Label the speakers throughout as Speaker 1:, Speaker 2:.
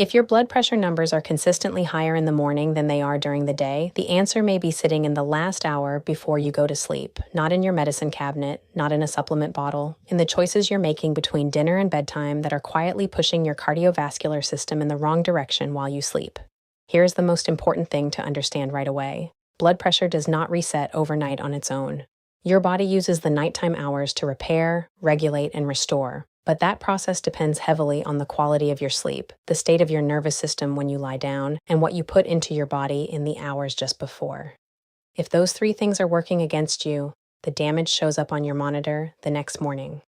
Speaker 1: If your blood pressure numbers are consistently higher in the morning than they are during the day, the answer may be sitting in the last hour before you go to sleep, not in your medicine cabinet, not in a supplement bottle, in the choices you're making between dinner and bedtime that are quietly pushing your cardiovascular system in the wrong direction while you sleep. Here's the most important thing to understand right away. Blood pressure does not reset overnight on its own. Your body uses the nighttime hours to repair, regulate, and restore. But that process depends heavily on the quality of your sleep, the state of your nervous system when you lie down, and what you put into your body in the hours just before. If those three things are working against you, the damage shows up on your monitor the next morning.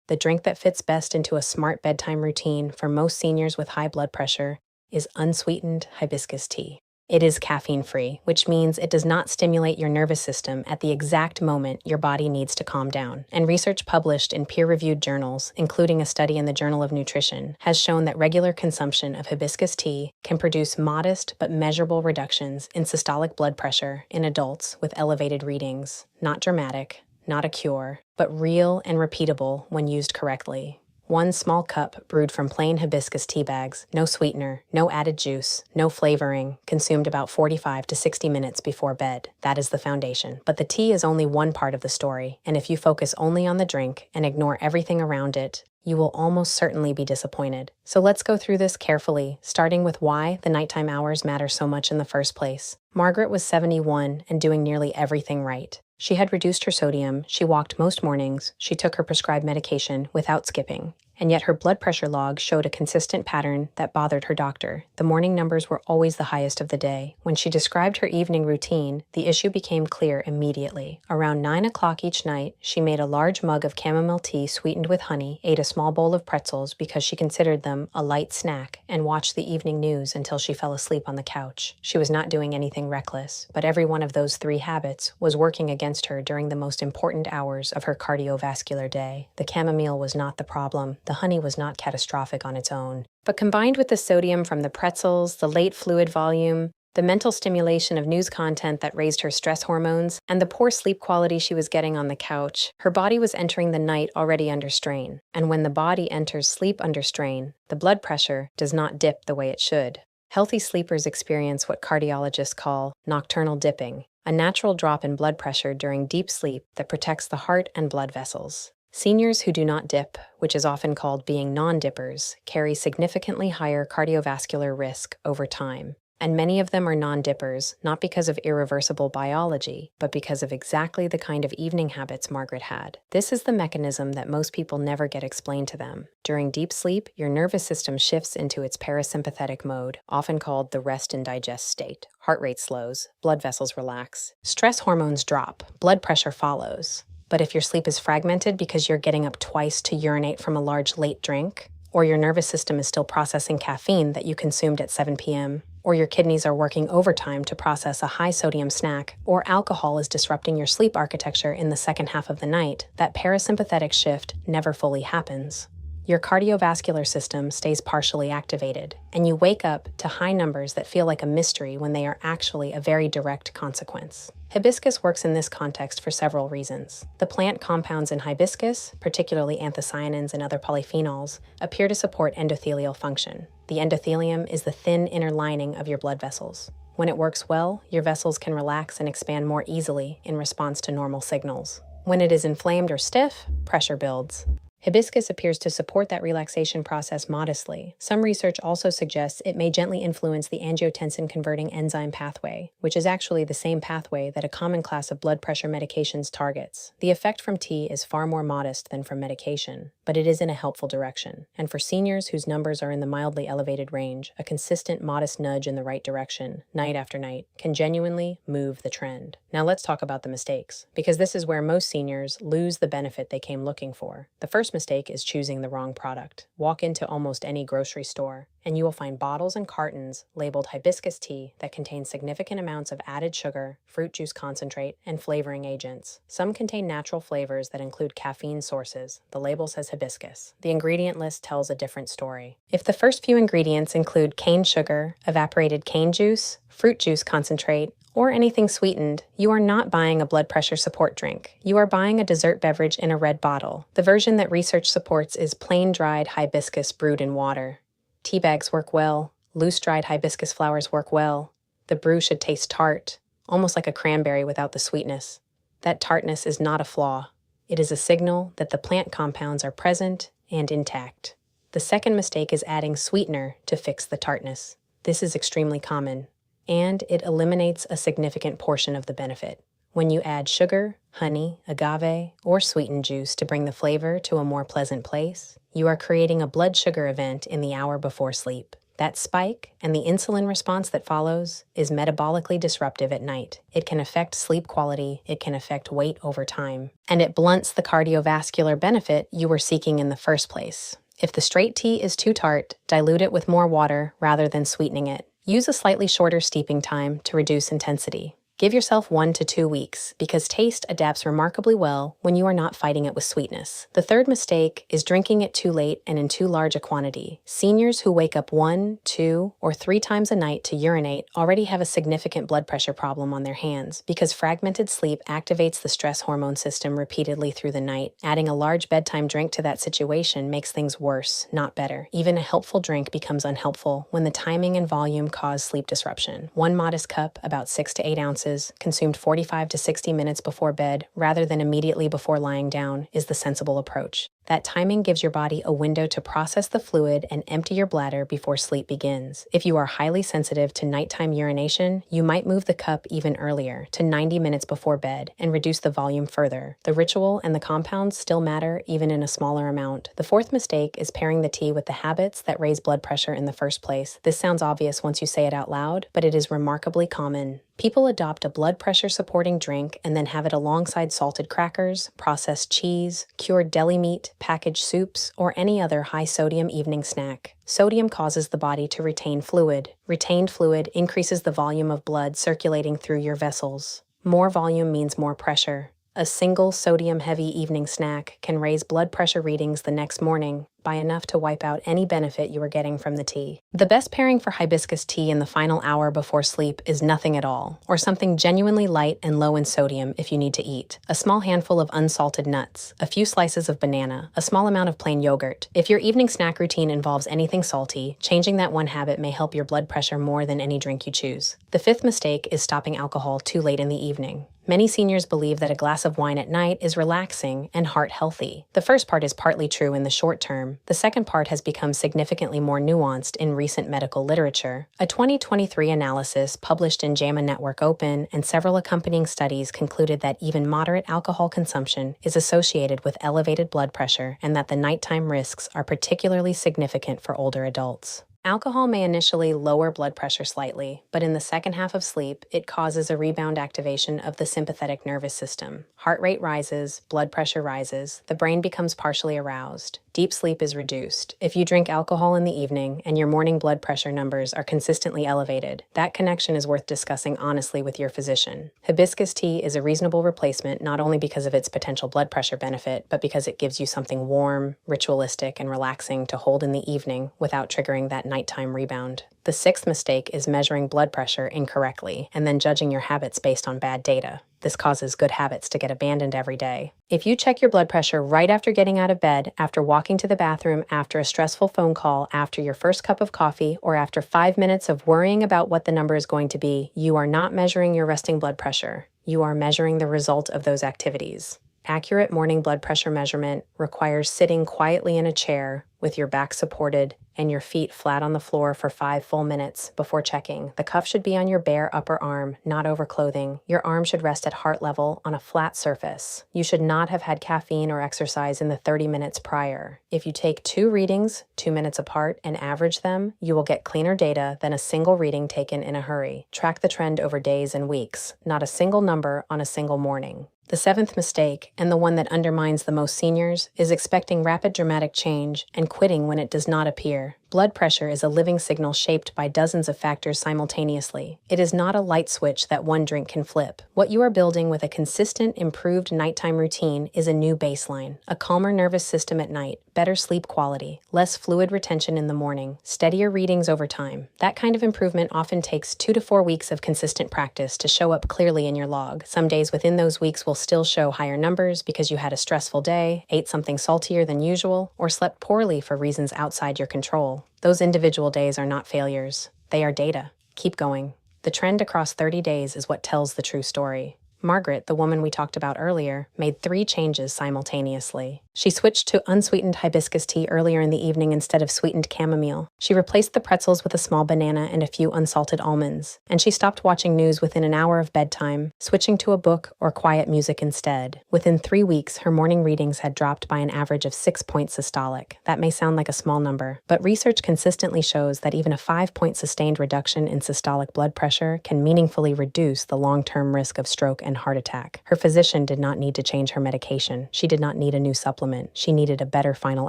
Speaker 1: The drink that fits best into a smart bedtime routine for most seniors with high blood pressure is unsweetened hibiscus tea. It is caffeine-free, which means it does not stimulate your nervous system at the exact moment your body needs to calm down. And research published in peer-reviewed journals, including a study in the Journal of Nutrition, has shown that regular consumption of hibiscus tea can produce modest but measurable reductions in systolic blood pressure in adults with elevated readings. Not dramatic, not a cure, but real and repeatable when used correctly. One small cup brewed from plain hibiscus tea bags, no sweetener, no added juice, no flavoring, consumed about 45 to 60 minutes before bed. That is the foundation. But the tea is only one part of the story, and if you focus only on the drink and ignore everything around it, you will almost certainly be disappointed. So let's go through this carefully, starting with why the nighttime hours matter so much in the first place. Margaret was 71 and doing nearly everything right. She had reduced her sodium, she walked most mornings, she took her prescribed medication without skipping, and yet her blood pressure log showed a consistent pattern that bothered her doctor. The morning numbers were always the highest of the day. When she described her evening routine, the issue became clear immediately. Around 9 o'clock each night, she made a large mug of chamomile tea sweetened with honey, ate a small bowl of pretzels because she considered them a light snack, and watched the evening news until she fell asleep on the couch. She was not doing anything reckless, but every one of those three habits was working against her during the most important hours of her cardiovascular day. The chamomile was not the problem. The honey was not catastrophic on its own. But combined with the sodium from the pretzels, the late fluid volume, the mental stimulation of news content that raised her stress hormones, and the poor sleep quality she was getting on the couch, her body was entering the night already under strain. And when the body enters sleep under strain, the blood pressure does not dip the way it should. Healthy sleepers experience what cardiologists call nocturnal dipping, a natural drop in blood pressure during deep sleep that protects the heart and blood vessels. Seniors who do not dip, which is often called being non-dippers, carry significantly higher cardiovascular risk over time. And many of them are non-dippers, not because of irreversible biology, but because of exactly the kind of evening habits Margaret had. This is the mechanism that most people never get explained to them. During deep sleep, your nervous system shifts into its parasympathetic mode, often called the rest and digest state. Heart rate slows, blood vessels relax, stress hormones drop, blood pressure follows. But if your sleep is fragmented because you're getting up twice to urinate from a large late drink, or your nervous system is still processing caffeine that you consumed at 7 p.m., or your kidneys are working overtime to process a high-sodium snack, or alcohol is disrupting your sleep architecture in the second half of the night, that parasympathetic shift never fully happens. Your cardiovascular system stays partially activated, and you wake up to high numbers that feel like a mystery when they are actually a very direct consequence. Hibiscus works in this context for several reasons. The plant compounds in hibiscus, particularly anthocyanins and other polyphenols, appear to support endothelial function. The endothelium is the thin inner lining of your blood vessels. When it works well, your vessels can relax and expand more easily in response to normal signals. When it is inflamed or stiff, pressure builds. Hibiscus appears to support that relaxation process modestly. Some research also suggests it may gently influence the angiotensin-converting enzyme pathway, which is actually the same pathway that a common class of blood pressure medications targets. The effect from tea is far more modest than from medication, but it is in a helpful direction. And for seniors whose numbers are in the mildly elevated range, a consistent, modest nudge in the right direction, night after night, can genuinely move the trend. Now let's talk about the mistakes, because this is where most seniors lose the benefit they came looking for. The first mistake is choosing the wrong product. Walk into almost any grocery store, and you will find bottles and cartons labeled hibiscus tea that contain significant amounts of added sugar, fruit juice concentrate, and flavoring agents. Some contain natural flavors that include caffeine sources. The label says hibiscus. The ingredient list tells a different story. If the first few ingredients include cane sugar, evaporated cane juice, fruit juice concentrate, or anything sweetened, you are not buying a blood pressure support drink. You are buying a dessert beverage in a red bottle. The version that research supports is plain dried hibiscus brewed in water. Tea bags work well. Loose-dried hibiscus flowers work well. The brew should taste tart, almost like a cranberry without the sweetness. That tartness is not a flaw. It is a signal that the plant compounds are present and intact. The second mistake is adding sweetener to fix the tartness. This is extremely common, and it eliminates a significant portion of the benefit. When you add sugar, honey, agave, or sweetened juice to bring the flavor to a more pleasant place, you are creating a blood sugar event in the hour before sleep. That spike and the insulin response that follows is metabolically disruptive at night. It can affect sleep quality, it can affect weight over time, and it blunts the cardiovascular benefit you were seeking in the first place. If the straight tea is too tart, dilute it with more water rather than sweetening it. Use a slightly shorter steeping time to reduce intensity. Give yourself 1 to 2 weeks, because taste adapts remarkably well when you are not fighting it with sweetness. The third mistake is drinking it too late and in too large a quantity. Seniors who wake up 1, 2, or 3 times a night to urinate already have a significant blood pressure problem on their hands, because fragmented sleep activates the stress hormone system repeatedly through the night. Adding a large bedtime drink to that situation makes things worse, not better. Even a helpful drink becomes unhelpful when the timing and volume cause sleep disruption. One modest cup, about 6 to 8 ounces, consumed 45 to 60 minutes before bed rather than immediately before lying down, is the sensible approach. That timing gives your body a window to process the fluid and empty your bladder before sleep begins. If you are highly sensitive to nighttime urination, you might move the cup even earlier, to 90 minutes before bed, and reduce the volume further. The ritual and the compounds still matter even in a smaller amount. The fourth mistake is pairing the tea with the habits that raise blood pressure in the first place. This sounds obvious once you say it out loud, but it is remarkably common. People adopt a blood pressure supporting drink and then have it alongside salted crackers, processed cheese, cured deli meat, packaged soups, or any other high-sodium evening snack. Sodium causes the body to retain fluid. Retained fluid increases the volume of blood circulating through your vessels. More volume means more pressure. A single sodium-heavy evening snack can raise blood pressure readings the next morning by enough to wipe out any benefit you were getting from the tea. The best pairing for hibiscus tea in the final hour before sleep is nothing at all, or something genuinely light and low in sodium if you need to eat. A small handful of unsalted nuts, a few slices of banana, a small amount of plain yogurt. If your evening snack routine involves anything salty, changing that one habit may help your blood pressure more than any drink you choose. The fifth mistake is stopping alcohol too late in the evening. Many seniors believe that a glass of wine at night is relaxing and heart healthy. The first part is partly true in the short term. The second part has become significantly more nuanced in recent medical literature. A 2023 analysis published in JAMA Network Open and several accompanying studies concluded that even moderate alcohol consumption is associated with elevated blood pressure, and that the nighttime risks are particularly significant for older adults. Alcohol may initially lower blood pressure slightly, but in the second half of sleep, it causes a rebound activation of the sympathetic nervous system. Heart rate rises, blood pressure rises, the brain becomes partially aroused. Deep sleep is reduced. If you drink alcohol in the evening and your morning blood pressure numbers are consistently elevated, that connection is worth discussing honestly with your physician. Hibiscus tea is a reasonable replacement not only because of its potential blood pressure benefit, but because it gives you something warm, ritualistic, and relaxing to hold in the evening without triggering that nighttime rebound. The sixth mistake is measuring blood pressure incorrectly and then judging your habits based on bad data. This causes good habits to get abandoned every day. If you check your blood pressure right after getting out of bed, after walking to the bathroom, after a stressful phone call, after your first cup of coffee, or after 5 minutes of worrying about what the number is going to be, you are not measuring your resting blood pressure. You are measuring the result of those activities. Accurate morning blood pressure measurement requires sitting quietly in a chair with your back supported and your feet flat on the floor for 5 full minutes before checking. The cuff should be on your bare upper arm, not over clothing. Your arm should rest at heart level on a flat surface. You should not have had caffeine or exercise in the 30 minutes prior. If you take 2 readings, 2 minutes apart, and average them, you will get cleaner data than a single reading taken in a hurry. Track the trend over days and weeks, not a single number on a single morning. The seventh mistake, and the one that undermines the most seniors, is expecting rapid dramatic change and quitting when it does not appear. Blood pressure is a living signal shaped by dozens of factors simultaneously. It is not a light switch that one drink can flip. What you are building with a consistent, improved nighttime routine is a new baseline. A calmer nervous system at night, better sleep quality, less fluid retention in the morning, steadier readings over time. That kind of improvement often takes 2 to 4 weeks of consistent practice to show up clearly in your log. Some days within those weeks will still show higher numbers because you had a stressful day, ate something saltier than usual, or slept poorly for reasons outside your control. careful. Those individual days are not failures. They are data. Keep going. The trend across 30 days is what tells the true story. Margaret, the woman we talked about earlier, made 3 changes simultaneously. She switched to unsweetened hibiscus tea earlier in the evening instead of sweetened chamomile. She replaced the pretzels with a small banana and a few unsalted almonds. And she stopped watching news within an hour of bedtime, switching to a book or quiet music instead. Within 3 weeks, her morning readings had dropped by an average of 6 points systolic. That may sound like a small number, but research consistently shows that even a 5-point sustained reduction in systolic blood pressure can meaningfully reduce the long-term risk of stroke and heart attack. Her physician did not need to change her medication. She did not need a new supplement. She needed a better final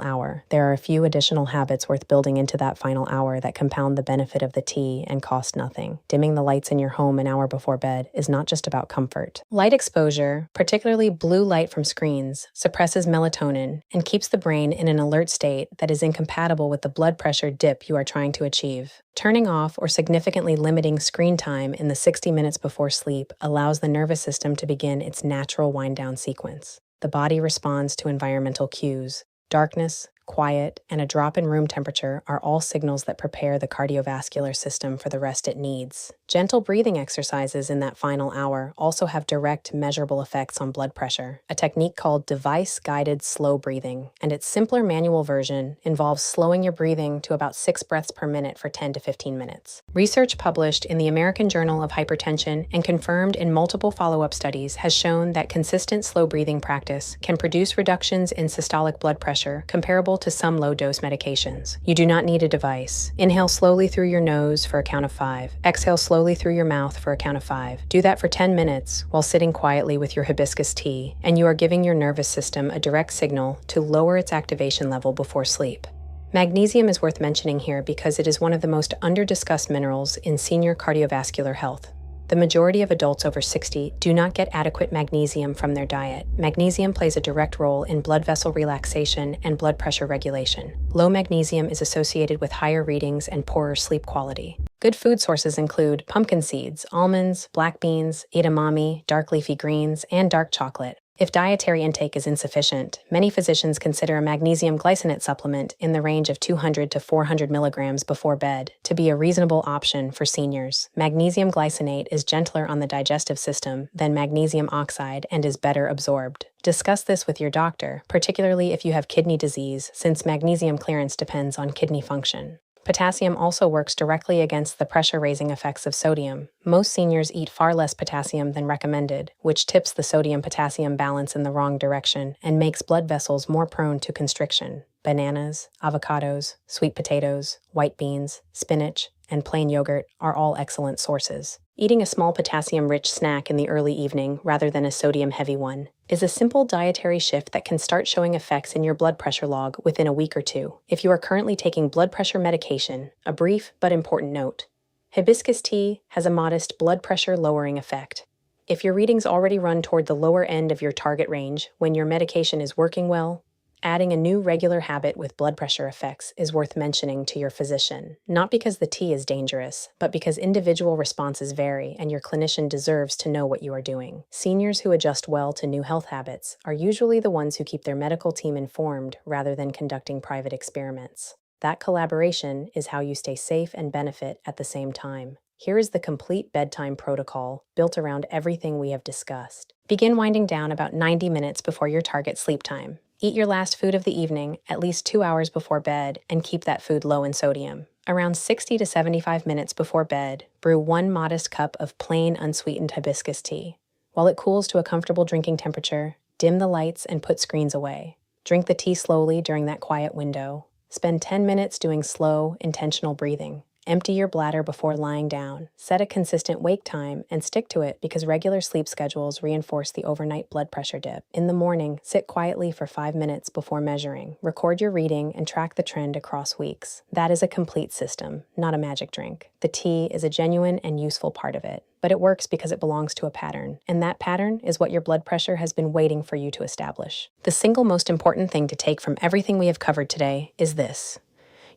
Speaker 1: hour. There are a few additional habits worth building into that final hour that compound the benefit of the tea and cost nothing. Dimming the lights in your home an hour before bed is not just about comfort. Light exposure, particularly blue light from screens, suppresses melatonin and keeps the brain in an alert state that is incompatible with the blood pressure dip you are trying to achieve. Turning off or significantly limiting screen time in the 60 minutes before sleep allows the nervous system to begin its natural wind-down sequence. The body responds to environmental cues. Darkness, quiet, and a drop in room temperature are all signals that prepare the cardiovascular system for the rest it needs. Gentle breathing exercises in that final hour also have direct, measurable effects on blood pressure, a technique called device-guided slow breathing, and its simpler manual version involves slowing your breathing to about 6 breaths per minute for 10 to 15 minutes. Research published in the American Journal of Hypertension and confirmed in multiple follow-up studies has shown that consistent slow breathing practice can produce reductions in systolic blood pressure comparable to some low-dose medications. You do not need a device. Inhale slowly through your nose for a count of 5. Exhale slowly through your mouth for a count of 5. Do that for 10 minutes while sitting quietly with your hibiscus tea, and you are giving your nervous system a direct signal to lower its activation level before sleep. Magnesium is worth mentioning here because it is one of the most under-discussed minerals in senior cardiovascular health. The majority of adults over 60 do not get adequate magnesium from their diet. Magnesium plays a direct role in blood vessel relaxation and blood pressure regulation. Low magnesium is associated with higher readings and poorer sleep quality. Good food sources include pumpkin seeds, almonds, black beans, edamame, dark leafy greens, and dark chocolate. If dietary intake is insufficient, many physicians consider a magnesium glycinate supplement in the range of 200 to 400 milligrams before bed to be a reasonable option for seniors. Magnesium glycinate is gentler on the digestive system than magnesium oxide and is better absorbed. Discuss this with your doctor, particularly if you have kidney disease, since magnesium clearance depends on kidney function. Potassium also works directly against the pressure-raising effects of sodium. Most seniors eat far less potassium than recommended, which tips the sodium-potassium balance in the wrong direction and makes blood vessels more prone to constriction. Bananas, avocados, sweet potatoes, white beans, spinach, and plain yogurt are all excellent sources. Eating a small potassium-rich snack in the early evening rather than a sodium-heavy one is a simple dietary shift that can start showing effects in your blood pressure log within a week or 2. If you are currently taking blood pressure medication, a brief but important note: hibiscus tea has a modest blood pressure lowering effect. If your readings already run toward the lower end of your target range when your medication is working well, adding a new regular habit with blood pressure effects is worth mentioning to your physician, not because the tea is dangerous, but because individual responses vary and your clinician deserves to know what you are doing. Seniors who adjust well to new health habits are usually the ones who keep their medical team informed rather than conducting private experiments. That collaboration is how you stay safe and benefit at the same time. Here is the complete bedtime protocol built around everything we have discussed. Begin winding down about 90 minutes before your target sleep time. Eat your last food of the evening at least 2 hours before bed and keep that food low in sodium. Around 60 to 75 minutes before bed, brew 1 modest cup of plain unsweetened hibiscus tea. While it cools to a comfortable drinking temperature, dim the lights and put screens away. Drink the tea slowly during that quiet window. Spend 10 minutes doing slow, intentional breathing. Empty your bladder before lying down. Set a consistent wake time and stick to it because regular sleep schedules reinforce the overnight blood pressure dip. In the morning, sit quietly for 5 minutes before measuring. Record your reading and track the trend across weeks. That is a complete system, not a magic drink. The tea is a genuine and useful part of it, but it works because it belongs to a pattern, and that pattern is what your blood pressure has been waiting for you to establish. The single most important thing to take from everything we have covered today is this: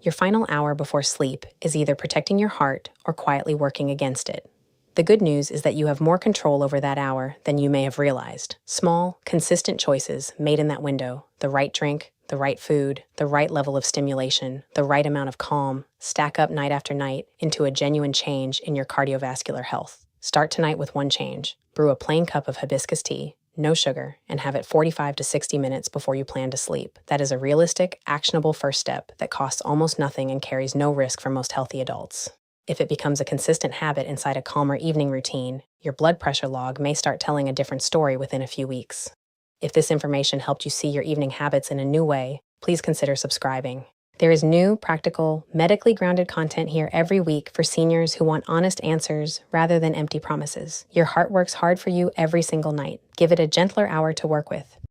Speaker 1: your final hour before sleep is either protecting your heart or quietly working against it. The good news is that you have more control over that hour than you may have realized. Small, consistent choices made in that window, the right drink, the right food, the right level of stimulation, the right amount of calm, stack up night after night into a genuine change in your cardiovascular health. Start tonight with one change. Brew a plain cup of hibiscus tea, no sugar, and have it 45 to 60 minutes before you plan to sleep. That is a realistic, actionable first step that costs almost nothing and carries no risk for most healthy adults. If it becomes a consistent habit inside a calmer evening routine, your blood pressure log may start telling a different story within a few weeks. If this information helped you see your evening habits in a new way, please consider subscribing. There is new, practical, medically grounded content here every week for seniors who want honest answers rather than empty promises. Your heart works hard for you every single night. Give it a gentler hour to work with.